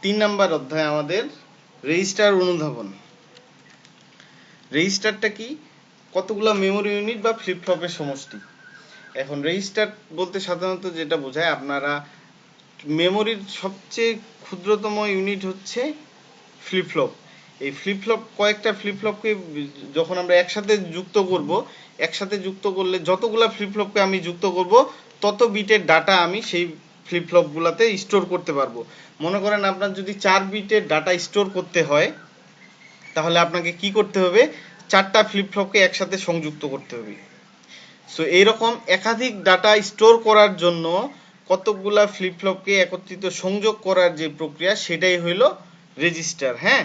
3 number অধ্যায় আমাদের register অনুধাবন। রেজিস্টারটা কি? কতগুলো মেমোরি ইউনিট বা ফ্লিপ ফ্লপের সমষ্টি। এখন রেজিস্টার বলতে সাধারণত যেটা বোঝায়, আপনারা মেমোরির সবচেয়ে ক্ষুদ্রতম ইউনিট হচ্ছে ফ্লিপ ফ্লপ। এই ফ্লিপ ফ্লপ কয়েকটা ফ্লিপ ফ্লপকে যখন আমরা একসাথে যুক্ত করলে যতগুলা ফ্লিপ ফ্লপকে আমি যুক্ত করব তত বিটের ডাটা আমি সেই ফ্লিপ ফ্লপগুলোতে স্টোর করতে পারবো। মনে করেন আপনার যদি 4 বিটের ডাটা স্টোর করতে হয়, তাহলে আপনাকে কি করতে হবে? 4টা ফ্লিপ ফ্লপকে একসাথে সংযুক্ত করতে হবে। সো এইরকম একাধিক ডাটা স্টোর করার জন্য কতগুলা ফ্লিপ ফ্লপকে একত্রিত সংযোগ করার যে প্রক্রিয়া, সেটাই হইল রেজিস্টার। হ্যাঁ,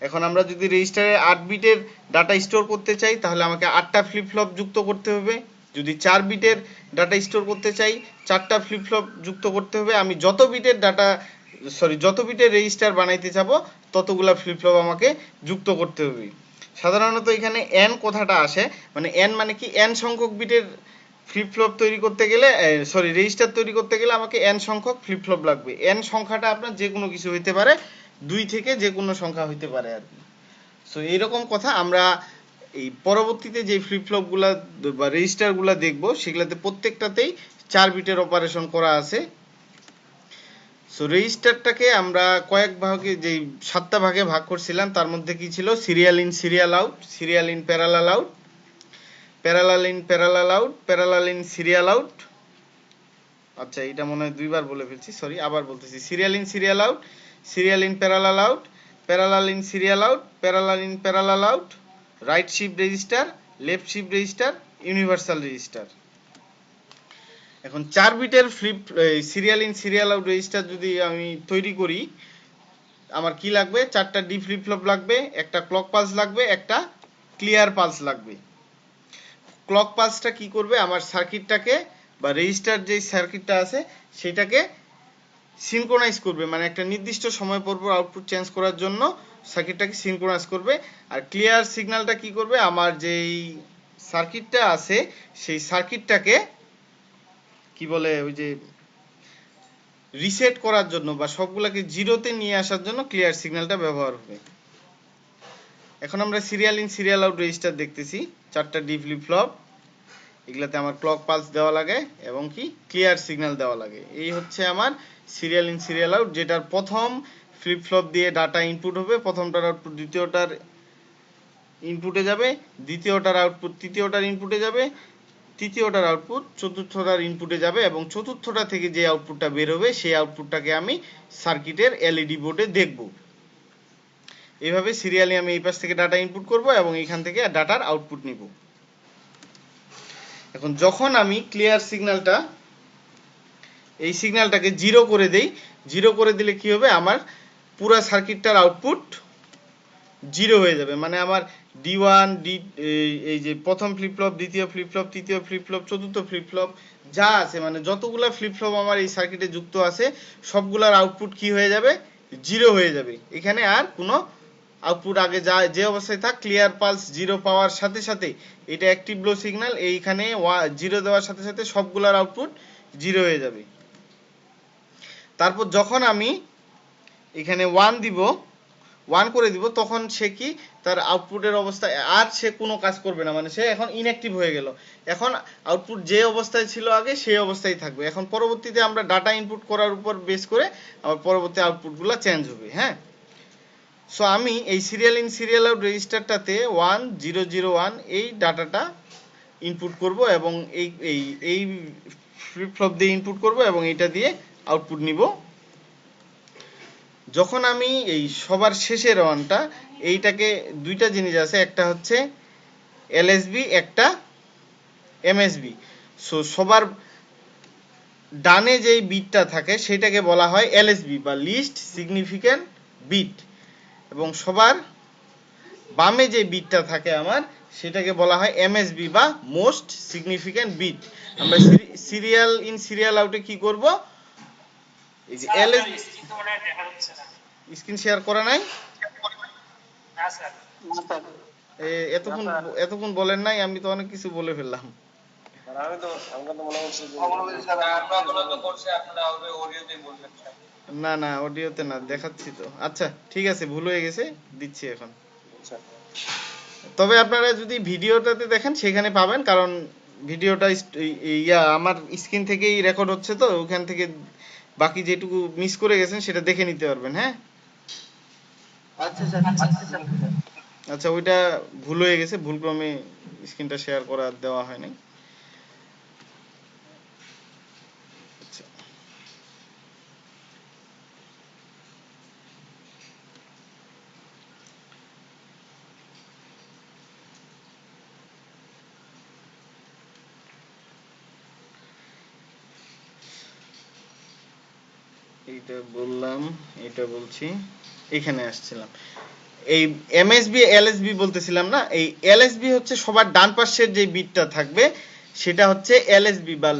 এখন আমরা যদি রেজিস্টারে 8 বিটের ডাটা স্টোর করতে চাই, তাহলে আমাকে 8টা ফ্লিপ ফ্লপ যুক্ত করতে হবে। যদি 4 বিটের ডাটা স্টোর করতে চাই, 4টা ফ্লিপ ফ্লপ যুক্ত করতে হবে। আমি যত বিটের রেজিস্টার বানাইতে চাবো, ততগুলা ফ্লিপ ফ্লপ আমাকে যুক্ত করতে হবে। সাধারণত এখানে এন কথাটা আসে, মানে এন মানে কি, এন সংখ্যক বিটের ফ্লিপ ফ্লপ তৈরি করতে গেলে, রেজিস্টার তৈরি করতে গেলে আমাকে এন সংখ্যক ফ্লিপ ফ্লপ লাগবে। এন সংখ্যাটা আপনার যে কোনো কিছু হইতে পারে, 2 থেকে যে কোনো সংখ্যা হইতে পারে আর কি। সো এইরকম কথা। আমরা এই পরবর্তীতে যে ফ্লিপ ফ্লপগুলা বা রেজিস্টারগুলা দেখবো, সেগুলাতে প্রত্যেকটাতেই 4 বিটের অপারেশন করা আছে। সো রেজিস্টারটাকে আমরা কয়েক ভাগে, যেই 7টা ভাগে ভাগ করছিলাম, তার মধ্যে কি ছিল? Serial in serial out, serial in parallel out, parallel in parallel out, parallel in serial out. আচ্ছা, এটা মনে হয় 2বার বলে ফেলছি, সরি, আবার বলতেছি। Serial in serial out, serial in parallel out, parallel in serial out, parallel in parallel out, right shift register, left shift register, universal register. এখন 4 বিটের serial in serial out register যদি আমি তৈরি করি, আমার কি লাগবে? 4টা ডি ফ্লিপ ফ্লপ লাগবে, একটা ক্লক পালস লাগবে, একটা ক্লিয়ার পালস লাগবে। ক্লক পালসটা কি করবে? আমার সার্কিটটাকে বা রেজিস্টার যে সার্কিটটা আছে সেটাকে সিনক্রোনাইজ করবে, মানে একটা নির্দিষ্ট সময় পর পর আউটপুট চেঞ্জ করার জন্য সার্কিটটাকে সিনক্রোনাইজ করবে। আর ক্লিয়ার সিগন্যালটা কি করবে? আমার যেই সার্কিটটা আছে সেই সার্কিটটাকে কি বলে, ওই যে রিসেট করার জন্য বা সবগুলোকে জিরোতে নিয়ে আসার জন্য ক্লিয়ার সিগন্যালটা ব্যবহার হবে। এখন আমরা serial in serial out register দেখতেছি। 4টা ডি ফ্লিপ ফ্লপ, এগুলাতে আমার ক্লক পালস দেওয়া লাগে এবং কি ক্লিয়ার সিগন্যাল দেওয়া লাগে। এই হচ্ছে আমার সিরিয়াল ইন সিরিয়াল আউট, যেটার প্রথম ফ্লিপ ফ্লপ দিয়ে ডাটা ইনপুট হবে, প্রথমটার আউটপুট দ্বিতীয়টার ইনপুটে যাবে, দ্বিতীয়টার আউটপুট তৃতীয়টার ইনপুটে যাবে, তৃতীয়টার আউটপুট চতুর্থটার ইনপুটে যাবে, এবং চতুর্থটা থেকে যে আউটপুটটা বের হবে সেই আউটপুটটাকে আমি সার্কিটের এলইডি বোর্ডে দেখব। এইভাবে সিরিয়ালি আমি এই পাশ থেকে ডাটা ইনপুট করব এবং এইখান থেকে ডাটার আউটপুট নিব। এখন যখন আমি ক্লিয়ার সিগন্যালটা, এই সিগন্যালটাকে জিরো করে দেই, জিরো করে দিলে কি হবে? আমার পুরো সার্কিটটার আউটপুট জিরো হয়ে যাবে। মানে আমার D1 এই যে প্রথম ফ্লিপ ফ্লপ, দ্বিতীয় ফ্লিপ ফ্লপ, তৃতীয় ফ্লিপ ফ্লপ, চতুর্থ ফ্লিপ ফ্লপ যা আছে, মানে যতগুলা ফ্লিপ ফ্লপ আমার এই সার্কিটে যুক্ত আছে, সবগুলার আউটপুট কি হয়ে যাবে? জিরো হয়ে যাবে। এখানে আর কোনো আউটপুট আগে যা যে অবস্থায় থাক, ক্লিয়ার পালস জিরো পাওয়ার সাথে সাথে এটা অ্যাক্টিভ লো সিগন্যাল, এইখানে জিরো দেওয়ার সাথে সাথে সবগুলার আউটপুট জিরো হয়ে যাবে। তারপর যখন আমি এখানে 1 করে দিব, তখন সে কি, তার আউটপুটের অবস্থায় আর সে কোনো কাজ করবে না, মানে সে এখন ইনঅ্যাক্টিভ হয়ে গেল। এখন আউটপুট যে অবস্থায় ছিল আগে সেই অবস্থায় থাকবে। এখন পরবর্তীতে আমরা ডাটা ইনপুট করার উপর বেস করে আবার পরবর্তী আউটপুটগুলো চেঞ্জ হবে। হ্যাঁ, সো আমি এই সিরিয়াল ইন সিরিয়াল আউট রেজিস্টারটাতে 1001 এই ডাটাটা ইনপুট করব এবং এই ফ্লিপ ফ্লপ দিয়ে ইনপুট করব এবং এটা দিয়ে আউটপুট নিব। যখন আমি এই সবার শেষের ওয়ানটা, এইটাকে দুইটা জিনিস আছে, একটা হচ্ছে এলএসবি, একটা এমএসবি। সো সবার ডানে যেই বিটটা থাকে সেটাকে বলা হয় এলএসবি বা লিস্ট সিগনিফিক্যান্ট বিট, এবং সবার বামে যে বিটটা থাকে আমার, সেটাকে বলা হয় এমএসবি বা মোস্ট সিগনিফিক্যান্ট বিট। আমরা সিরিয়াল ইন সিরিয়াল আউটে কি করব? এই যে এলএসবি, স্ক্রিন শেয়ার করা নাই? না স্যার, এতক্ষণ বলেন নাই, আমি তো অনেক কিছু বলে ফেললাম। আমি তো মনে করছি যে অবনতি স্যার আপনারা করছে, আপনারা হবে অডিওতেই বলবেন স্যার। না না অডিওতে না, দেখাচ্ছি তো। আচ্ছা ঠিক আছে, ভুল হয়ে গেছে, দিচ্ছি এখন। আচ্ছা তবে আপনারা যদি ভিডিওটাতে দেখেন সেখানে পাবেন, কারণ ভিডিওটা আমার স্ক্রিন থেকেই রেকর্ড হচ্ছে, তো ওখান থেকে বাকি যেটুকু মিস করে গেছেন সেটা দেখে নিতে পারবেন। হ্যাঁ আচ্ছা স্যার, আচ্ছা স্যার। আচ্ছা, ওইটা ভুল হয়ে গেছে, ভুলক্রমে স্ক্রিনটা শেয়ার করা দেওয়া হয় নাই। আচ্ছা, এইটা বললাম, এটা বলছি, এখানে আসছিলাম। এই এমএসবি এলএসবি বলতেছিলাম না, এই এলএসবি হচ্ছে সবার ডান পাশের যে বিটটা থাকবে সেটা হচ্ছে এলএসবি বা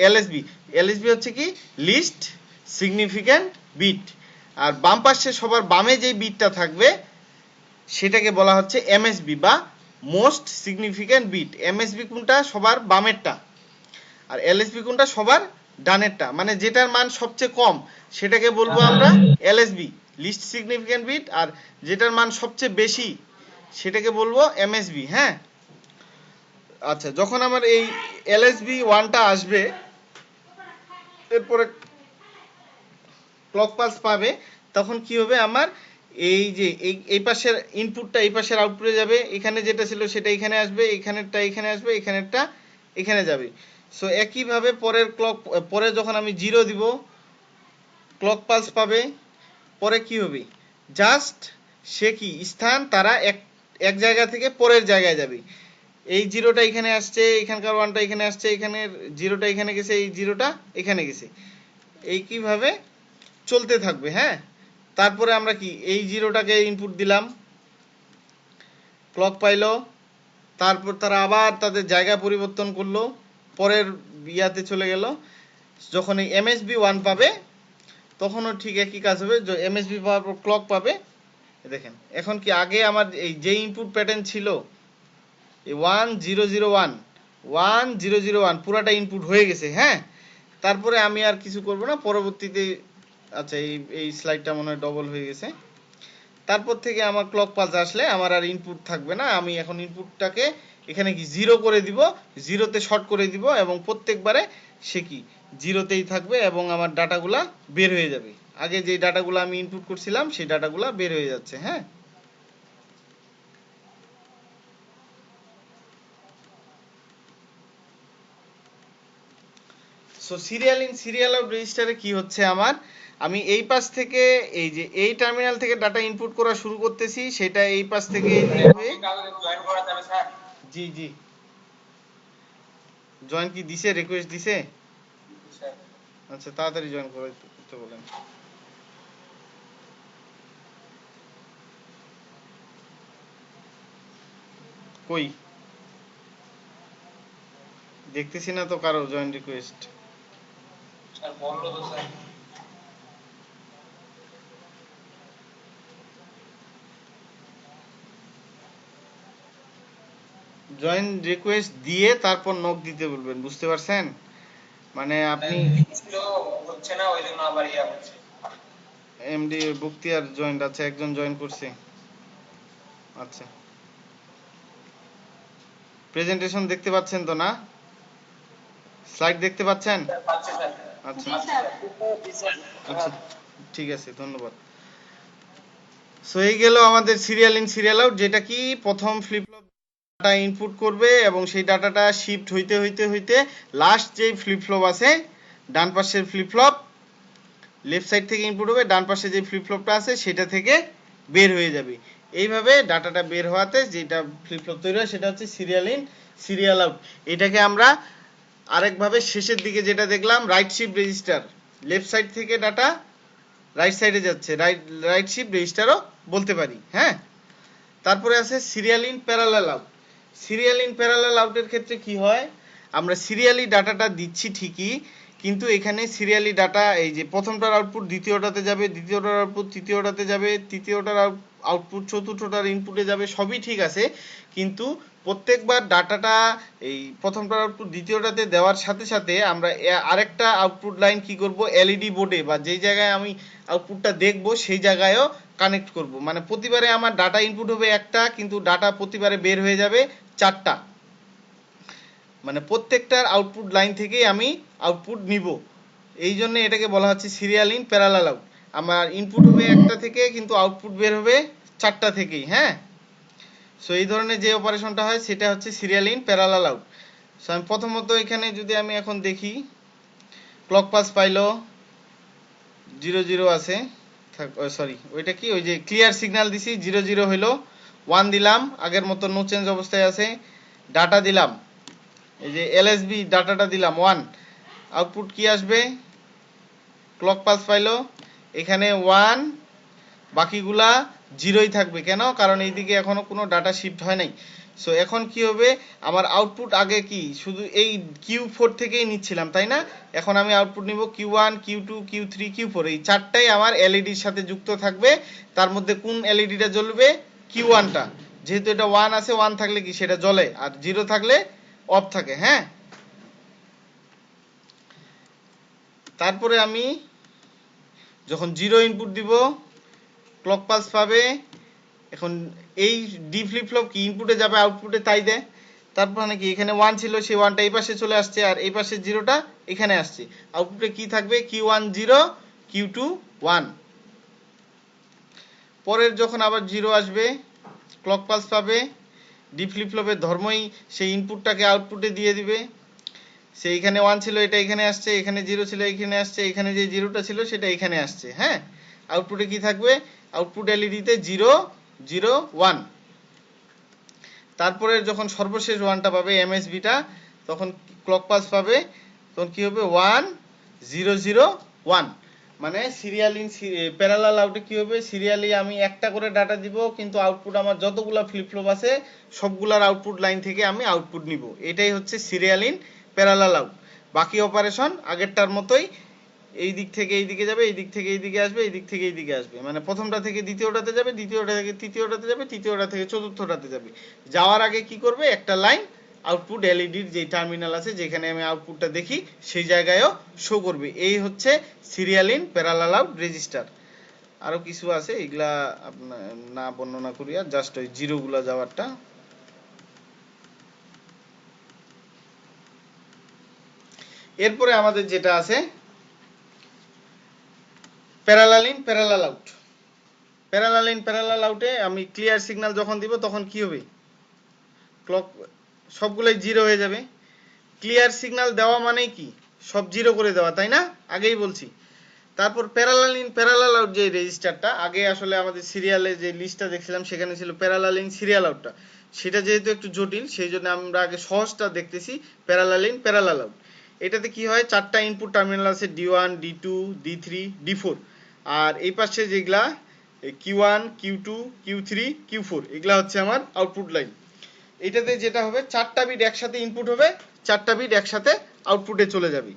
এলএসবি। এলএসবি হচ্ছে কি লিস্ট সিগনিফিক্যান্ট বিট, আর বাম পাশে সবার বামে যে বিটটা থাকবে সেটাকে বলা হচ্ছে এমএসবি বা মোস্ট সিগনিফিক্যান্ট বিট। এমএসবি কোনটা? সবার বামেরটা। আর এলএসবি কোনটা? সবার ডানেরটা। মানে যেটার মান সবচেয়ে কম সেটাকে বলবো আমরা এলএসবি, লিস্ট সিগনিফিক্যান্ট বিট। আর যেটার মান সবচেয়ে বেশি সেটাকে বলবো এমএসবি। হ্যাঁ আচ্ছা, যখন আমার এই এলএসবি ওয়ানটা আসবে, এরপরে ক্লক পালস পাবে, তখন কি হবে? আমার এই যে এই পাশের ইনপুটটা এই পাশের আউটপুটে যাবে, এখানে যেটা ছিল সেটা এখানে আসবে, এখানেরটা এখানে আসবে, এখানেরটা এখানে যাবে। সো একইভাবে পরে যখন আমি 0 দিব, ক্লক পালস পাবে। পরে কি হবে? জাস্ট সে কি স্থান তারা এক এক জায়গা থেকে পরের জায়গায় যাবে। এই জিরোটা এখানে আসছে, এখানকার ওয়ানটা এখানে আসছে, এখানের জিরোটা এখানে গেছে, এই জিরোটা এখানে গেছে, এই কিভাবে চলতে থাকবে। হ্যাঁ তারপরে আমরা কি এই জিরোটাকে ইনপুট দিলাম, ক্লক পাইলো, তারপর তারা আবার তাদের জায়গা পরিবর্তন করলো, পরের ইয়াতে চলে গেল। যখন এই এমএসবি ওয়ান পাবে তখনও ঠিক একই কাজ হবে। এমএসবি পাওয়ার পর ক্লক পাবে। দেখেন এখন কি আগে আমার এই যে ইনপুট প্যাটার্ন ছিল, এই 1 0 0 1 পুরাটা ইনপুট হয়ে গেছে। হ্যাঁ তারপরে আমি আর কিছু করব না পরবর্তীতে। আচ্ছা, এই স্লাইডটা মনে হয় ডবল হয়ে গেছে। তারপর থেকে আমার ক্লক পালস আসলে আমার আর ইনপুট থাকবে না, আমি এখন ইনপুটটাকে এখানে কি 0 করে দিব, 0-তে শর্ট করে দিব, এবং প্রত্যেকবারে সে কি 0-তেই থাকবে এবং আমার ডাটাগুলা বের হয়ে যাবে। আগে যে ডাটাগুলো আমি ইনপুট করছিলাম সেই ডাটাগুলা বের হয়ে যাচ্ছে। হ্যাঁ so serial in serial out রেজিস্টারে কি হচ্ছে আমার, আমি এই পাশ থেকে এই যে এই টার্মিনাল থেকে ডাটা ইনপুট করা শুরু করতেছি, সেটা এই পাশ থেকে জি জি জয়েন কি দিছে, রিকোয়েস্ট দিছে? আচ্ছা তাড়াতাড়ি জয়েন করতে বলেন। কই দেখতেছি না তো কারো জয়েন রিকোয়েস্ট। স্যার বললো তো স্যার। জয়েন রিকোয়েস্ট দিয়ে তারপর নক দিতে বলবেন, বুঝতে পারছেন? মানে আপনি হচ্ছে না, ওই জন্য আবার ইয়া হচ্ছে। এমডি বক্তিয়ার জয়েন্ট আছে, একজন জয়েন করছে। আচ্ছা প্রেজেন্টেশন দেখতে পাচ্ছেন তো না? স্লাইড দেখতে পাচ্ছেন? আচ্ছা আচ্ছা ঠিক আছে, ধন্যবাদ। সো এই গেল আমাদের সিরিয়াল ইন সিরিয়াল আউট, যেটা কি প্রথম ফ্লিপ ফ্লপ ডাটা ইনপুট করবে এবং সেই ডাটাটা শিফট হইতে হইতে হইতে লাস্ট যে ফ্লিপ ফ্লপ আছে ডান পাশের ফ্লিপ ফ্লপ, লেফট সাইড থেকে ইনপুট হবে, ডান পাশে যে ফ্লিপ ফ্লপটা আছে সেটা থেকে বের হয়ে যাবে। এইভাবে ডাটাটা বের হওয়াতে যেটা ফ্লিপ ফ্লপ তৈরি হয় সেটা হচ্ছে সিরিয়াল ইন সিরিয়াল আউট। এটাকে আমরা আরেকভাবে শেষের দিকে যেটা দেখলাম, right shift register, left side থেকে ডাটা রাইট সাইডে যাচ্ছে, রাইট শিফট রেজিস্টারও বলতে পারি। হ্যাঁ তারপরে আছে serial in parallel out. Serial in parallel আউটের ক্ষেত্রে কি হয়, আমরা সিরিয়ালি ডাটাটা দিচ্ছি ঠিকই, কিন্তু এখানে সিরিয়ালি ডাটা এই যে প্রথমটার আউটপুট দ্বিতীয়টাতে যাবে, দ্বিতীয়টার আউটপুট তৃতীয়টাতে যাবে, তৃতীয়টার আউটপুট চতুর্থটার ইনপুটে যাবে, সবই ঠিক আছে। কিন্তু প্রত্যেকবার ডাটাটা এই প্রথমটার আউটপুট দ্বিতীয়টাতে দেওয়ার সাথে সাথে আমরা আরেকটা আউটপুট লাইন কি করব, এলইডি বোর্ডে বা যেই জায়গায় আমি আউটপুটটা দেখব সেই জায়গায়ও কানেক্ট করব। মানে প্রতিবারে আমার ডাটা ইনপুট হবে একটা, কিন্তু ডাটা প্রতিবারে বের হয়ে যাবে চারটা। মানে প্রত্যেকটার আউটপুট লাইন থেকেই আমি আউটপুট নিব, এই জন্য এটাকে বলা হচ্ছে সিরিয়াল ইন প্যারালাল আউট। আমার ইনপুট হবে একটা থেকে, কিন্তু আউটপুট বের হবে চারটা থেকেই। হ্যাঁ, সো এই ধরনের যে অপারেশনটা হয় সেটা হচ্ছে serial in parallel out. So আমি প্রথমত এখানে যদি আমি এখন দেখি, ক্লক পাস পাইলো 0 0 আছে, সরি ওইটা কি, ওই যে ক্লিয়ার সিগন্যাল দিছি 0 0 হইলো, 1 দিলাম আগের মতো নো চেঞ্জ অবস্থায় আছে, ডাটা দিলাম, এই যে এলএসবি ডাটাটা দিলাম 1, আউটপুট কি আসবে, ক্লক পাস পাইলো এখানে 1, বাকিগুলা 0ই থাকবে। কেন? কারণ এইদিকে এখনো কোনো ডাটা শিফট হয় নাই। সো এখন কি হবে, আমার আউটপুট আগে কি শুধু এই Q4 থেকেই নিচ্ছিলাম, তাই না? এখন আমি আউটপুট নিব Q1 Q2 Q3 Q4, এই চারটাই আমার এলইডির সাথে যুক্ত থাকবে। তার মধ্যে কোন এলইডিটা জ্বলবে, Q1টা, যেহেতু এটা 1 আছে, 1 থাকলে কি সেটা জ্বলে, আর 0 থাকলে অফ থাকে। হ্যাঁ, তারপরে আমি যখন 0 ইনপুট দিব ক্লক পালস পাবে। এখন এই ডি ফ্লিপ ফ্লপ কি ইনপুটে যাবে আউটপুটে তাই দেয়। তারপর মানে কি এখানে 1 ছিল, সেই 1টা এই পাশে চলে আসছে, আর এই পাশে 0টা এখানে আসছে। আউটপুটে কি থাকবে, Q1 0 Q2 1। পরের যখন আবার 0 আসবে ক্লক পালস পাবে, ডি ফ্লিপ ফ্লপের ধর্মই সেই ইনপুটটাকে আউটপুটে দিয়ে দিবে। সেই এখানে 1 ছিল, এটা এখানে আসছে, এখানে 0 ছিল, এখানে আসছে, এখানে যে 0টা ছিল সেটা এখানে আসছে। হ্যাঁ, আউটপুটে কি থাকবে, আউটপুট এলইডিতে 0 0 1। তারপরে যখন সর্বশেষ 1টা পাবে এমএসবিটা, তখন ক্লক পাস পাবে, তখন কি হবে 1 0 0 1। মানে সিরিয়াল ইন প্যারালাল আউটে কি হবে, সিরিয়ালি আমি একটা করে ডাটা দিব, কিন্তু আউটপুট আমার যতগুলা ফ্লিপ ফ্লপ আছে সবগুলার আউটপুট লাইন থেকে আমি আউটপুট নিব। এটাই হচ্ছে সিরিয়াল ইন প্যারালাল আউট। বাকি অপারেশন আগেরটার মতোই, এই দিক থেকে এই দিকে যাবে, এই দিক থেকে এই দিকে আসবে, এই দিক থেকে এই দিকে আসবে। মানে প্রথমটা থেকে দ্বিতীয়টাতে যাবে, দ্বিতীয়টা থেকে তৃতীয়টাতে যাবে, তৃতীয়টা থেকে চতুর্থটাতে যাবে। যাওয়ার আগে কি করবে, একটা লাইন আউটপুট এলইডির যে টার্মিনাল আছে যেখানে আমি আউটপুটটা দেখি সেই জায়গায়ও শো করবে। এই হচ্ছে serial in parallel out register. আরো কিছু আছে, এগুলা আপনার না বর্ণনা করি, আর জাস্ট ওই জিরোগুলা যাওয়ারটা। এরপরে আমাদের যেটা আছে parallel in parallel out. Parallel in parallel আউটে আমি ক্লিয়ার সিগন্যাল যখন দিব তখন কি হবে, ক্লক সবগুলোই 0 হয়ে যাবে। ক্লিয়ার সিগন্যাল দেওয়া মানেই কি, সব 0 করে দেওয়া, তাই না? আগেই বলছি। তারপর প্যারালাল ইন প্যারালাল আউট যে রেজিস্টারটা, আগে আসলে আমাদের সিরিয়ালে যে লিস্টটা দেখছিলাম সেখানে ছিল প্যারালাল ইন সিরিয়াল আউটটা, সেটা যেহেতু একটু জটিল সেই জন্য আমরা আগে সহজটা দেখতেছি, প্যারালাল ইন প্যারালাল আউট। এটাতে কি হয়, চারটা ইনপুট টার্মিনাল আছে, D1 D2 D3 D4, আর এই পাশে যেগুলা Q1 Q2 Q3 Q4 এগুলা হচ্ছে আমার আউটপুট লাইন। এটাতে যেটা হবে, চারটা বিট একসাথে ইনপুট হবে, চারটা বিট একসাথে আউটপুটে চলে যাবে।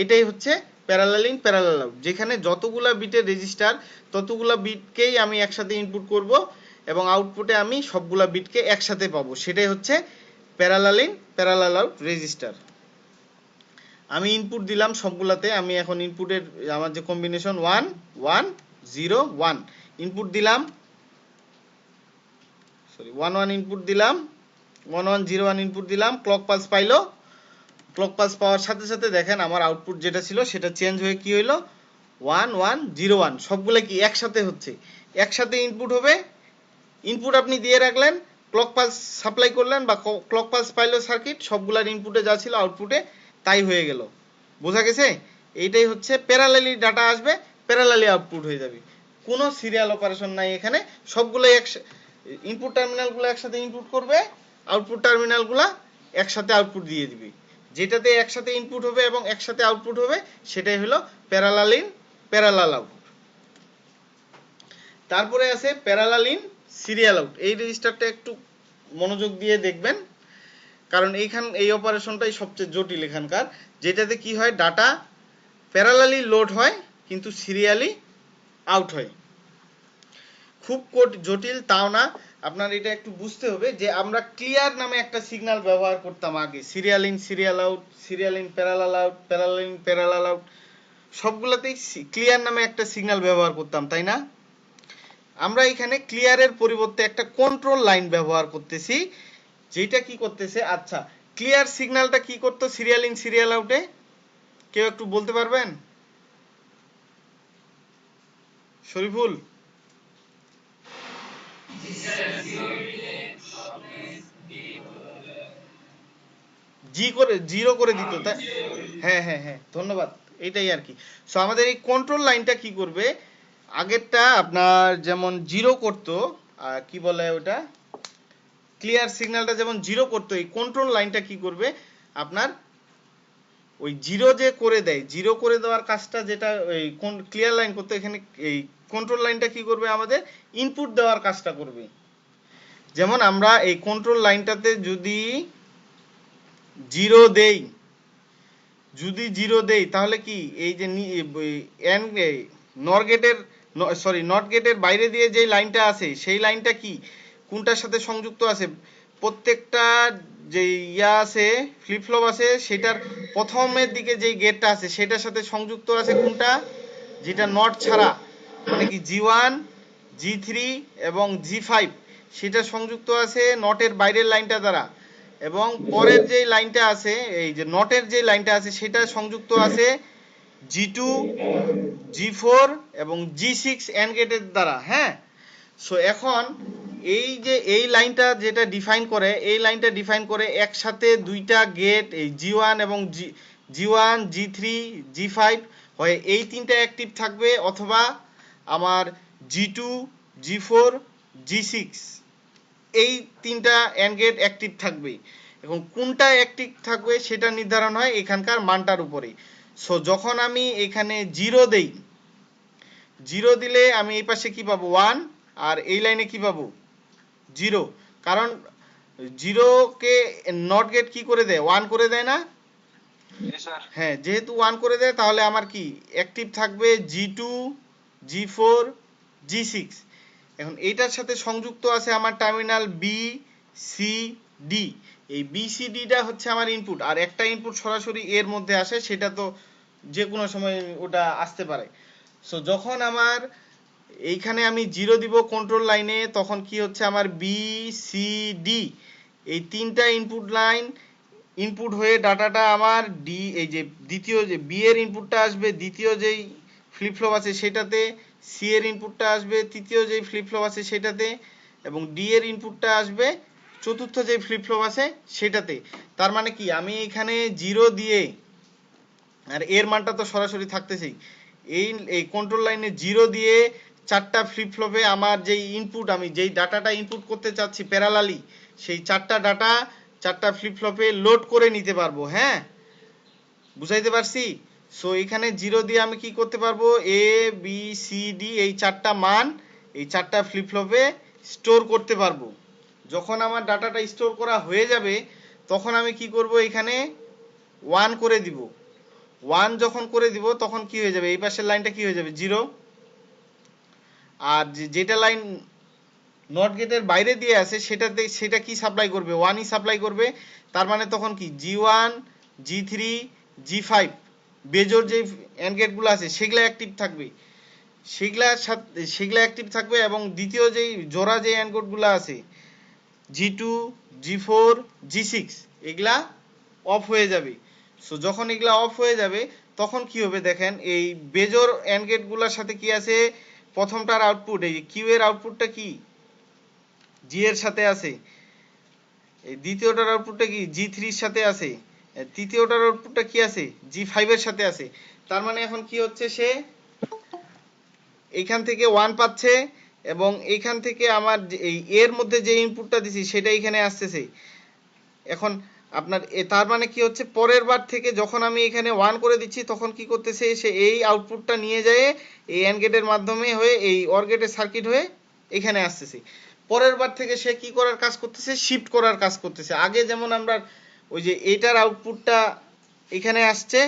এটাই হচ্ছে প্যারালাল ইন প্যারালাল আউট, যেখানে যতগুলা বিটের রেজিস্টার ততগুলা বিটকেই আমি একসাথে ইনপুট করব এবং আউটপুটে আমি সবগুলা বিটকে একসাথে পাবো। সেটাই হচ্ছে parallel in parallel out register. আমি ইনপুট দিলাম সবগুলাতে, আমি এখন ইনপুটের আমার যে কম্বিনেশন 1 1 0 1 ইনপুট দিলাম, সরি 1 1 ইনপুট দিলাম, 1 1 0 1 ইনপুট দিলাম, ক্লক পালস পাইলো। ক্লক পালস পাওয়ার সাথে সাথে দেখেন আমার আউটপুট যেটা ছিল সেটা চেঞ্জ হয়ে কি হইলো, 1 1 0 1, সবগুলা কি একসাথে হচ্ছে, একসাথে ইনপুট হবে। ইনপুট আপনি দিয়ে রাখলেন, ক্লক পালস সাপ্লাই করলেন বা ক্লক পালস পাইলো সার্কিট, সবগুলার ইনপুটে যা ছিল আউটপুটে তাই হয়ে গেল। বোঝা গেছে? এইটাই হচ্ছে প্যারালালি ডাটা আসবে, প্যারালালি আউটপুট হয়ে যাবে, কোনো সিরিয়াল অপারেশন নাই এখানে। সবগুলো ইনপুট টার্মিনালগুলো একসাথে ইনপুট করবে, আউটপুট টার্মিনালগুলো একসাথে আউটপুট দিয়ে দিবে। যেটাতে একসাথে ইনপুট হবে এবং একসাথে আউটপুট হবে সেটাই হলো প্যারালাল ইন প্যারালাল আউট। তারপরে আছে প্যারালাল ইন সিরিয়াল আউট। এই রেজিস্টারটা একটু মনোযোগ দিয়ে দেখবেন, কারণ এই অপারেশনটাই সবচেয়ে জটিল এখানকার। যেটাতে কি হয়, ডাটা প্যারালালি লোড হয় কিন্তু সিরিয়ালি আউট হয়। খুব জটিল তাও না, আপনার এটা একটু বুঝতে হবে যে আমরা ক্লিয়ার নামে একটা সিগন্যাল ব্যবহার করতাম আগে, serial in serial out, serial in parallel out, parallel in parallel out, সবগুলাতেই ক্লিয়ার নামে একটা সিগন্যাল ব্যবহার করতাম, তাই না? আমরা এখানে ক্লিয়ারের পরিবর্তে একটা কন্ট্রোল লাইন ব্যবহার করতেছি, যেটা কি করতেছে, আচ্ছা ক্লিয়ার সিগন্যালটা কি করতো সিরিয়াল ইন সিরিয়াল আউটে, কেউ একটু বলতে পারবেন? শরীফুল? জিরো করে দিত, তাই? হ্যাঁ হ্যাঁ হ্যাঁ, ধন্যবাদ। এইটাই আর কি। সো আমাদের এই কন্ট্রোল লাইনটা কি করবে, আগেরটা আপনার যেমন জিরো করতো, কি বলে ওটা, ক্লিয়ার সিগন্যালটা যেমন জিরো করতো, এই কন্ট্রোল লাইনটা কি করবে আপনার ওই জিরো যে করে দেয়, জিরো করে দেওয়ার কাজটা যেটা ওই ক্লিয়ার লাইন করতো, এখানে এই কন্ট্রোল লাইনটা কি করবে আমাদের ইনপুট দেওয়ার কাজটা করবে। যেমন আমরা এই কন্ট্রোল লাইনটাতে যদি জিরো দেই, যদি জিরো দেই তাহলে কি এই যে নর গেটের, সরি নট গেটের বাইরে দিয়ে যে লাইনটা আছে সেই লাইনটা কি কোনটার সাথে সংযুক্ত আছে, প্রত্যেকটা যে ইয়া আছে ফ্লিপ ফ্লপ আছে সেটার প্রথমের দিকে যে গেটটা আছে সেটার সাথে সংযুক্ত আছে কোনটা, যেটা নট ছাড়া, মানে কি জি1 জি3 এবং জি5 সেটা সংযুক্ত আছে নটের বাইরের লাইনটা দ্বারা, এবং পরের যে লাইনটা আছে এই যে নটের যে লাইনটা আছে সেটা সংযুক্ত আছে জি2 জি4 এবং জি6 এন্ড গেটের দ্বারা। হ্যাঁ, সো এখন এই যে এই লাইনটা যেটা ডিফাইন করে, এই লাইনটা ডিফাইন করে একসাথে দুইটা গেট এই জি1 এবং জি1 জি3 জি5 হয় এই তিনটা অ্যাক্টিভ থাকবে, অথবা আমার জি2 জি4 জি6 এই তিনটা এন্ড গেট অ্যাক্টিভ থাকবে। এবং কোনটা অ্যাক্টিভ থাকবে সেটা নির্ধারণ হয় এখানকার মানটার উপরে। সো যখন আমি এখানে জিরো দেই, জিরো দিলে আমি এই পাশে কি পাবো 1, আর এই লাইনে কি পাবো জিরো, কারণ জিরোকে নট গেট কি করে দেয় 1 করে দেয় না? হ্যাঁ, যেহেতু 1 করে দেয় তাহলে আমার কি অ্যাক্টিভ থাকবে জি2 জি4 জি6। এখন এইটার সাথে সংযুক্ত আছে আমার টার্মিনাল বি সি ডি, এই বি সি ডিটা হচ্ছে আমার ইনপুট, আর একটা ইনপুট সরাসরি এর মধ্যে আসে, সেটা তো যে কোনো সময় ওটা আসতে পারে। সো যখন আমার এইখানে আমি জিরো দিব কন্ট্রোল লাইনে, তখন কি হচ্ছে আমার বি সি ডি এই তিনটা ইনপুট লাইন ইনপুট হয়ে ডাটাটা আমার ডি, এই যে দ্বিতীয় যে বি এর ইনপুটটা আসবে দ্বিতীয় যেই ফ্লিপ ফ্লপ আছে সেটাতে, সি এর ইনপুটটা আসবে তৃতীয় যেই ফ্লিপ ফ্লপ আছে সেটাতে, এবং ডি এর ইনপুটটা আসবে চতুর্থ যেই ফ্লিপ ফ্লপ আছে সেটাতে। তার মানে কি আমি এখানে জিরো দিয়ে, আর এর মানটা তো সরাসরি থাকতেছেই, এই কন্ট্রোল লাইনে জিরো দিয়ে চারটা ফ্লিপ ফ্লপে আমার যেই ইনপুট, আমি যেই ডাটাটা ইনপুট করতে চাচ্ছি প্যারালালি, সেই চারটা ডাটা চারটা ফ্লিপ ফ্লপে লোড করে নিতে পারবো। হ্যাঁ, বুঝাইতে পারছি? সো এখানে জিরো দিয়ে আমি কি করতে পারবো, এ বি সি ডি এই চারটা মান এই চারটা ফ্লিপ ফ্লপে স্টোর করতে পারবো। যখন আমার ডাটাটা স্টোর করা হয়ে যাবে তখন আমি কি করব, এখানে 1 করে দিব। 1 যখন করে দিব তখন কি হয়ে যাবে, এই পাশের লাইনটা কি হয়ে যাবে জিরো, আর যেটা লাইন নট গেটের বাইরে দিয়ে আছে সেটাতে সেটা কি সাপ্লাই করবে 1ই সাপ্লাই করবে। তার মানে তখন কি জি1 জি3 জি5 বেজোর যে এন্ড গেটগুলো আছে সেগুলা অ্যাক্টিভ থাকবে, সেগুলা অ্যাক্টিভ থাকবে, এবং দ্বিতীয় যেই জোড়া যে এন্ড গেটগুলো আছে জি2 জি4 জি6 এগুলা অফ হয়ে যাবে। সো যখন এগুলা অফ হয়ে যাবে তখন কি হবে দেখেন, এই বেজোর এন্ড গেটগুলোর সাথে কি আছে, প্রথমটার আউটপুট এই কিউ এর আউটপুটটা কি জি এর সাথে আছে, এই দ্বিতীয়টার আউটপুটটা কি জি3 এর সাথে আছে, তৃতীয়টার আউটপুটটা কি আছে জি5 এর সাথে আছে। তার মানে এখন কি হচ্ছে, সে এইখান থেকে 1 পাচ্ছে, এবং এইখান থেকে আমার এই এর মধ্যে যে ইনপুটটা দিছি সেটা এখানে আসতেছে। এখন আপনার তার মানে কি হচ্ছে, পরের বার থেকে যখন আমি এখানে 1 করে দিচ্ছি তখন কি করতেছে, সে এই আউটপুটটা নিয়ে যায় এই এন্ড গেটের মাধ্যমে হয়ে এই অর গেটের সার্কিট হয়ে এখানে আসতেছে। পরের বার থেকে সে কি করার কাজ করতেছে, শিফট করার কাজ করতেছে। আগে যেমন আমরা ওই যে এটার আউটপুটটা এখানে আসছে,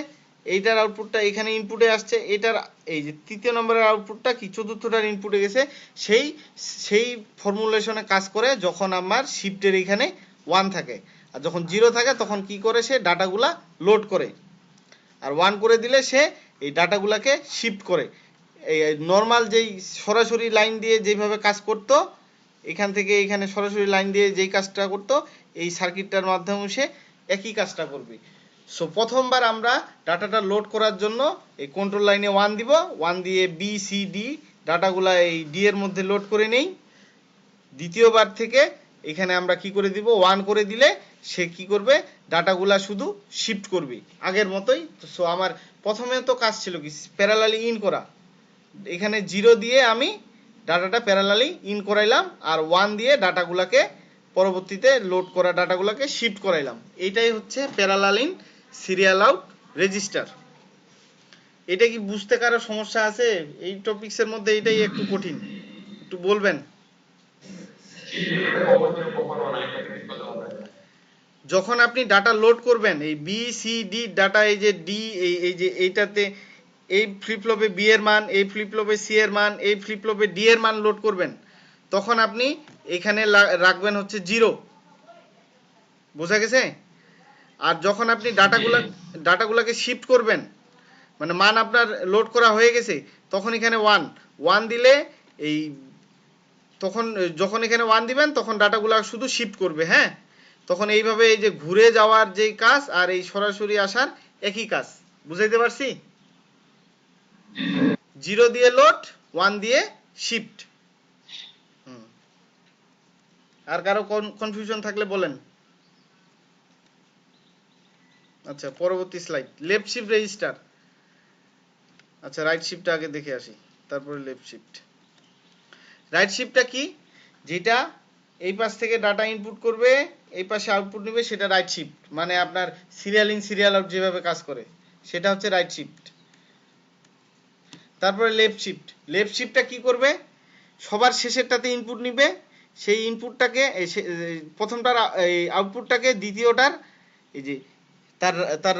এইটার আউটপুটটা এখানে ইনপুটে আসছে, এটার এই যে তৃতীয় নম্বরের আউটপুটটা কি চতুর্থটার ইনপুটে গেছে, সেই সেই ফর্মুলেশনে কাজ করে যখন আমার শিফটের এখানে 1 থাকে, আর যখন 0 থাকে তখন কি করে সে ডাটাগুলা লোড করে, আর 1 করে দিলে সে এই ডাটাগুলাকে শিফট করে। এই নর্মাল যেই সরাসরি লাইন দিয়ে যেভাবে কাজ করত, এখান থেকে এখানে সরাসরি লাইন দিয়ে যেই কাজটা করত, এই সার্কিটটার মাধ্যমে সে একই কাজটা করবে। সো প্রথমবার আমরা ডাটাটা লোড করার জন্য এই কন্ট্রোল লাইনে 1 দিব, 1 দিয়ে বি সি ডি ডাটাগুলা এই ডি এর মধ্যে লোড করে নেই। দ্বিতীয়বার থেকে এখানে আমরা কি করে দিব, 1 করে দিলে সে কি করবে, ডাটাগুলা শুধু শিফট করবে আগের মতোই। সো আমার প্রথমে তো কাজ ছিল কি প্যারালালি ইন করা, এখানে 0 দিয়ে আমি ডাটাটা প্যারালালি ইন করাইলাম, আর 1 দিয়ে ডাটাগুলাকে পরবর্তীতে লোড করা ডাটাগুলাকে শিফট করাইলাম। এইটাই হচ্ছে parallel in serial out register. এটা কি বুঝতে কারো সমস্যা আছে? এই টপিকসের মধ্যে এটাই একটু কঠিন, একটু বলবেন। যখন আপনি ডাটা লোড করবেন এই বি সি ডি ডাটা, এই যে ডি এই যে এইটাতে এই ফ্লিপ ফ্লপে বি এর মান, এই ফ্লিপ ফ্লপে সি এর মান, এই ফ্লিপ ফ্লপে ডি এর মান লোড করবেন, তখন আপনি এখানে রাখবেন হচ্ছে 0। বোঝা গেছে? আর যখন আপনি ডাটাগুলাকে শিফট করবেন, মানে মান আপনার লোড করা হয়ে গেছে, তখন এখানে 1 দিলে এই তখন যখন এখানে 1 দিবেন তখন ডাটাগুলা শুধু শিফট করবে। হ্যাঁ, তখন এইভাবে এই যে ঘুরে যাওয়ার যেই কাজ আর এই সরাসরি আসার একই কাজ। বুঝাইতে পারছি? 0 দিয়ে লোড, 1 দিয়ে শিফট। আর কারো কনফিউশন থাকলে বলেন। আচ্ছা, পরবর্তী স্লাইড, লেফট শিফট রেজিস্টার। আচ্ছা, রাইট শিফটটা আগে দেখে আসি, তারপরে লেফট শিফট। রাইট শিফটটা কি? যেটা এই পাশ থেকে ডাটা ইনপুট করবে, এই পাশে আউটপুট নেবে, সেটা রাইট শিফট। মানে আপনার সিরিয়াল ইন সিরিয়াল আউট যেভাবে কাজ করে সেটা হচ্ছে রাইট শিফট। তারপরে লেফট শিফট। লেফট শিফটটা কি করবে? সবার শেষেরটাতে ইনপুট নিবে, সেই ইনপুটটাকে প্রথমটার এই আউটপুটটাকে দ্বিতীয়টার এই যে তার তার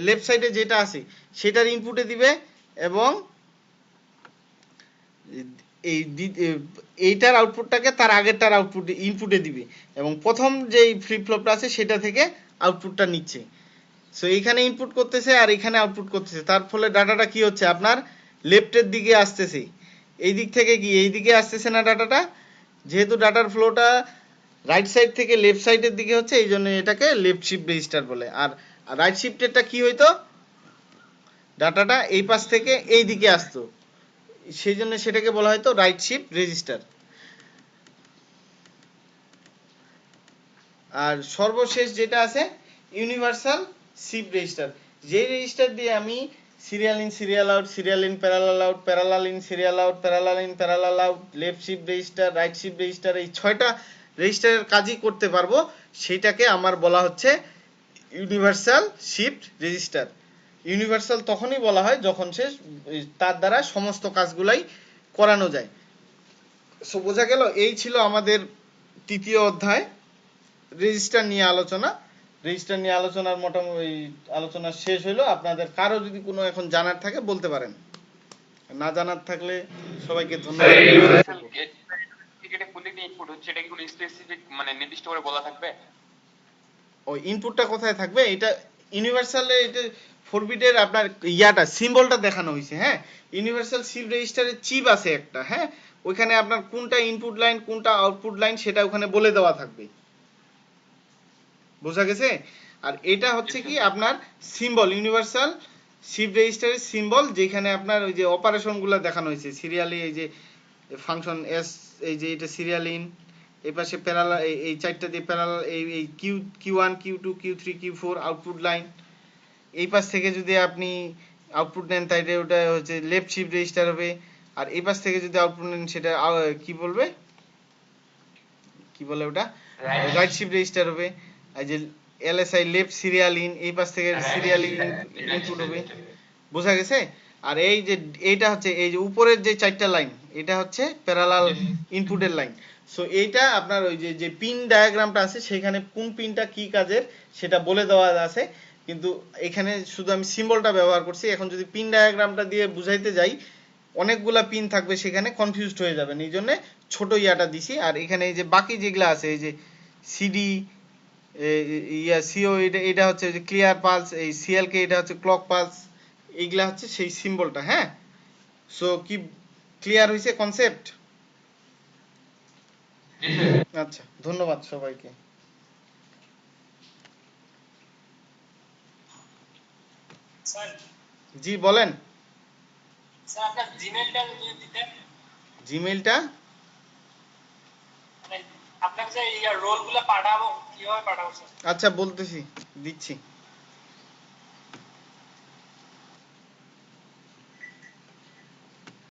লেফট সাইডে যেটা আছে সেটার ইনপুটে দিবে, এবং এই এইটার আউটপুটটাকে তার আগেরটার আউটপুটে ইনপুটে দিবে, এবং প্রথম যে ফ্লিপ ফ্লপটা আছে সেটা থেকে আউটপুটটা নিচ্ছে। সো এইখানে ইনপুট করতেছে আর এখানে আউটপুট করতেছে, তার ফলে ডাটাটা কি হচ্ছে আপনার লেফটের দিকে আসতেছে। এই দিক থেকে কি এই দিকে আসতেছে না ডাটাটা, যেহেতু ডাটার ফ্লোটা রাইট সাইড থেকে লেফট সাইডের দিকে হচ্ছে, এই জন্য এটাকে লেফট শিফট রেজিস্টার বলে। আর রাইট শিফটেরটা কি হইতো, ডাটাটা এই পাশ থেকে এই দিকে আসতো, সেই জন্য সেটাকে বলা হয়তো রাইট শিফট রেজিস্টার। আর সর্বশেষ যেটা আছে ইউনিভার্সাল শিফট রেজিস্টার, যে রেজিস্টার দিয়ে আমি serial in serial out, serial in parallel out, parallel in serial out, parallel in parallel out, left shift register, right shift register, এই 6টা রেজিস্টারের কাজই করতে পারবো, সেটাকে আমার বলা হচ্ছে ইউনিভার্সাল শিফট রেজিস্টার। ইউনিভার্সাল তখনই বলা হয় যখন সে তার দ্বারা সমস্ত কাজগুলাই করানো যায়। সো বোঝা গেল, এই ছিল আমাদের তৃতীয় অধ্যায় রেজিস্টার নিয়ে আলোচনা। রেজিস্টার নিয়ে আলোচনার মোটামুটি আলোচনা শেষ হলো। আপনাদের কারো যদি কোনো এখন জানার থাকে বলতে পারেন, না জানার থাকলে সবাইকে ধন্যবাদ। ইনপুট হচ্ছে, এটা কি কোনো স্পেসিফিক মানে নির্দিষ্ট করে বলা থাকবে? ওই ইনপুটটা কোথায় থাকবে, এটা ইউনিভার্সালে এটা 4 বিটের আপনার ইয়াটা সিম্বলটা দেখানো হয়েছে। হ্যাঁ, ইউনিভার্সাল শিফট রেজিস্টারের চিপ আছে একটা, হ্যাঁ, ওইখানে আপনার কোনটা ইনপুট লাইন কোনটা আউটপুট লাইন সেটা ওখানে বলে দেওয়া থাকবে। বোঝা গেছে? আর এটা হচ্ছে কি আপনার সিম্বল, ইউনিভার্সাল শিফট রেজিস্টারের সিম্বল, যেখানে আপনার ওই যে অপারেশনগুলো দেখানো হয়েছে সিরিয়ালি, এই যে ফাংশন এস, এই যে এটা সিরিয়াল ইন, এই পাশে প্যারালাল, এই চারটা দিয়ে প্যারালাল, এই কিউ1 কিউ2 কিউ3 কিউ4 আউটপুট লাইন। এই পাশ থেকে যদি আপনি আউটপুট নেন তাইলে ওটা হচ্ছে লেফট শিফট রেজিস্টার হবে, আর এই পাশ থেকে যদি আউটপুট নেন সেটা কি বলবে, কি বলে ওটা, রাইট শিফট রেজিস্টার হবে। এই যে এলএসআই লেফট সিরিয়াল ইন, এই পাশ থেকে সিরিয়াল ইনপুট হবে। বোঝা গেছে? আর এই যে এইটা হচ্ছে এই যে উপরের যে 4টা লাইন, এটা হচ্ছে প্যারালাল ইনপুটের লাইন। সো এইটা আপনার ওই যে পিন ডায়াগ্রামটা আছে সেখানে কোন পিনটা কি কাজের সেটা বলে দেওয়া আছে, কিন্তু এখানে শুধু আমি সিম্বলটা ব্যবহার করছি। এখন যদি পিন ডায়াগ্রামটা দিয়ে বুঝাইতে যাই অনেকগুলা পিন থাকবে, সেখানে কনফিউজড হয়ে যাবেন, এই জন্য ছোট ইয়াটা দিছি। আর এখানে এই যে বাকি যেগুলা আছে, এই যে সিডি সিও, এটা হচ্ছে যে ক্লিয়ার পালস, এই সিএলকে এটা হচ্ছে ক্লক পালস, এইগুলা হচ্ছে সেই সিম্বলটা। হ্যাঁ, সো কি ক্লিয়ার হয়েছে কনসেপ্ট? আচ্ছা, ধন্যবাদ সবাইকে। স্যার জি বলেন। স্যার আপনার জিমেইলটা যদি দিতেন, জিমেইলটা মানে আপনাকে যে ইয়ার রোলগুলো পাঠাবো কিভাবে পাঠাবো স্যার? আচ্ছা বলতেছি, দিচ্ছি।